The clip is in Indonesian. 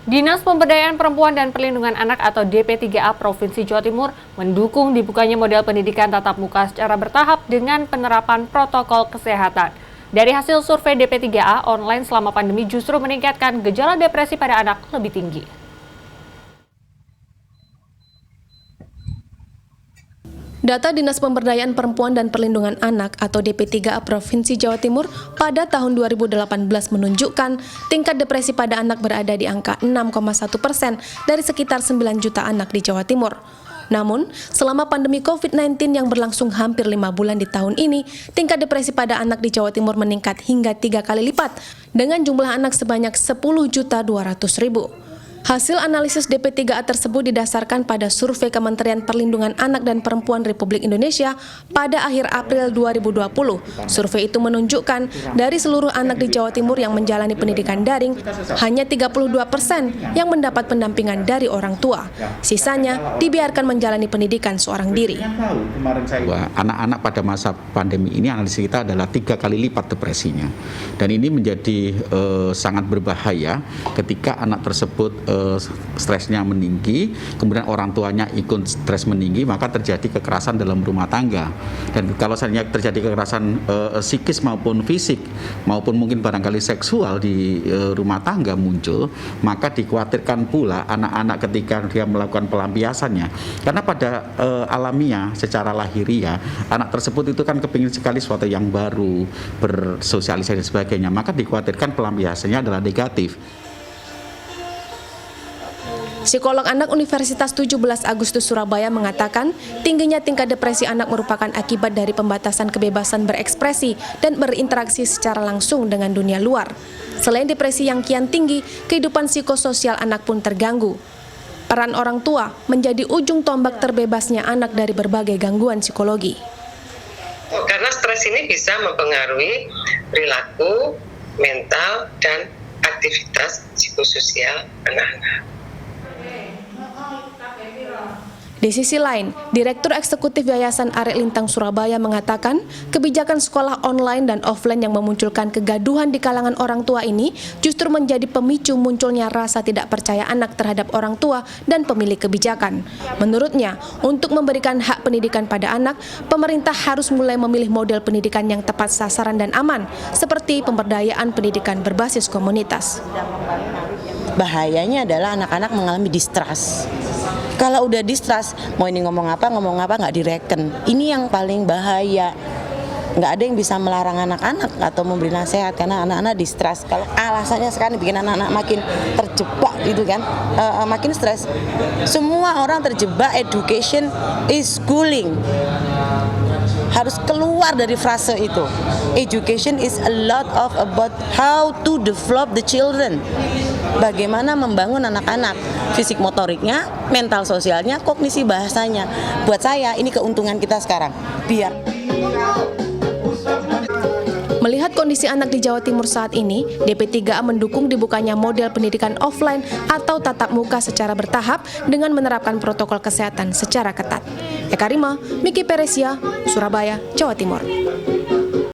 Dinas Pemberdayaan Perempuan dan Perlindungan Anak atau DP3A Provinsi Jawa Timur mendukung dibukanya model pendidikan tatap muka secara bertahap dengan penerapan protokol kesehatan. Dari hasil survei DP3A, online selama pandemi justru meningkatkan gejala depresi pada anak lebih tinggi. Data Dinas Pemberdayaan Perempuan dan Perlindungan Anak atau DP3A Provinsi Jawa Timur pada tahun 2018 menunjukkan tingkat depresi pada anak berada di angka 6,1% dari sekitar 9 juta anak di Jawa Timur. Namun, selama pandemi COVID-19 yang berlangsung hampir 5 bulan di tahun ini, tingkat depresi pada anak di Jawa Timur meningkat hingga 3 kali lipat dengan jumlah anak sebanyak 10.200.000. Hasil analisis DP3A tersebut didasarkan pada survei Kementerian Perlindungan Anak dan Perempuan Republik Indonesia pada akhir April 2020. Survei itu menunjukkan dari seluruh anak di Jawa Timur yang menjalani pendidikan daring, hanya 32% yang mendapat pendampingan dari orang tua. Sisanya dibiarkan menjalani pendidikan seorang diri. Anak-anak pada masa pandemi ini analisis kita adalah 3 kali lipat depresinya. Dan ini menjadi sangat berbahaya ketika anak tersebut stresnya meninggi, kemudian orang tuanya ikut stres meninggi, maka terjadi kekerasan dalam rumah tangga. Dan kalau misalnya terjadi kekerasan psikis maupun fisik, maupun mungkin barangkali seksual di rumah tangga muncul, maka dikhawatirkan pula anak-anak ketika dia melakukan pelampiasannya. Karena pada alamiah, secara lahiriah, anak tersebut itu kan kepingin sekali sesuatu yang baru, bersosialisasi dan sebagainya, maka dikhawatirkan pelampiasannya adalah negatif. Psikolog anak Universitas 17 Agustus Surabaya mengatakan tingginya tingkat depresi anak merupakan akibat dari pembatasan kebebasan berekspresi dan berinteraksi secara langsung dengan dunia luar. Selain depresi yang kian tinggi, kehidupan psikososial anak pun terganggu. Peran orang tua menjadi ujung tombak terbebasnya anak dari berbagai gangguan psikologi. Karena stres ini bisa mempengaruhi perilaku, mental, dan aktivitas psikososial anak-anak. Di sisi lain, Direktur Eksekutif Yayasan Arek Lintang Surabaya mengatakan kebijakan sekolah online dan offline yang memunculkan kegaduhan di kalangan orang tua ini justru menjadi pemicu munculnya rasa tidak percaya anak terhadap orang tua dan pemilik kebijakan. Menurutnya, untuk memberikan hak pendidikan pada anak, pemerintah harus mulai memilih model pendidikan yang tepat sasaran dan aman, seperti pemberdayaan pendidikan berbasis komunitas. Bahayanya adalah anak-anak mengalami distrust. Kalau udah distrust, mau ini ngomong apa nggak direken. Ini yang paling bahaya. Nggak ada yang bisa melarang anak-anak atau memberi nasihat karena anak-anak distrust. Kalau alasannya sekarang bikin anak-anak makin terjebak gitu kan, makin stres. Semua orang terjebak, education is schooling. Harus keluar dari frase itu. Education is a lot of about how to develop the children. Bagaimana membangun anak-anak, fisik motoriknya, mental sosialnya, kognisi bahasanya. Buat saya ini keuntungan kita sekarang. Melihat kondisi anak di Jawa Timur saat ini, DP3A mendukung dibukanya model pendidikan offline atau tatap muka secara bertahap dengan menerapkan protokol kesehatan secara ketat. Eka Rima, Miki Peresia, Surabaya, Jawa Timur.